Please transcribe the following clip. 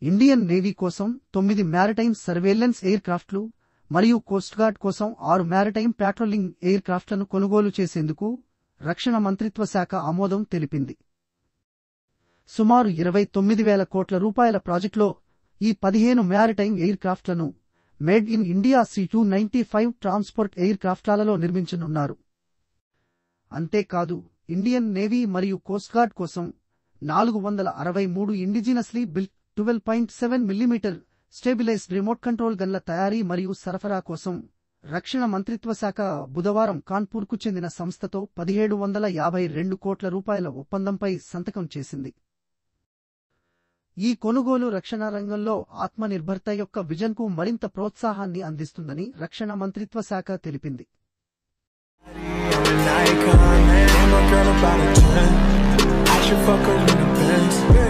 Indian navy కోసం 9 maritime surveillance air క్రాఫ్ట్లు మరియు coast guard కోసం 6 మ్యారిటైమ్ ప్యాట్రోలింగ్ ఎయిర్ క్రాఫ్ట్లను కొనుగోలు చేసేందుకు రక్షణ మంత్రిత్వ శాఖ ఆమోదం తెలిపింది. సుమారు 29,000 కోట్ల రూపాయల ప్రాజెక్టులో ఈ 15 మ్యారిటైమ్ ఎయిర్ క్రాఫ్ట్లను made in India C-295 transport ఎయిర్ క్రాఫ్ట్లలో నిర్మించనున్నారు. అంతేకాదు, ఇండియన్ నేవీ మరియు కోస్ట్ గార్డ్ కోసం 463 indigenously built 12.7 mm stabilised remote control గన్ల తయారీ మరియు సరఫరా కోసం రక్షణ మంత్రిత్వ శాఖ బుధవారం కాన్పూర్కు చెందిన సంస్థతో 1752 కోట్ల రూపాయల ఒప్పందంపై సంతకం చేసింది. ఈ కొనుగోలు రక్షణ రంగంలో ఆత్మనిర్భరత యొక్క విజన్కు మరింత ప్రోత్సాహాన్ని అందిస్తుందని రక్షణ మంత్రిత్వ శాఖ తెలిపింది. I should fuck her in the Benz.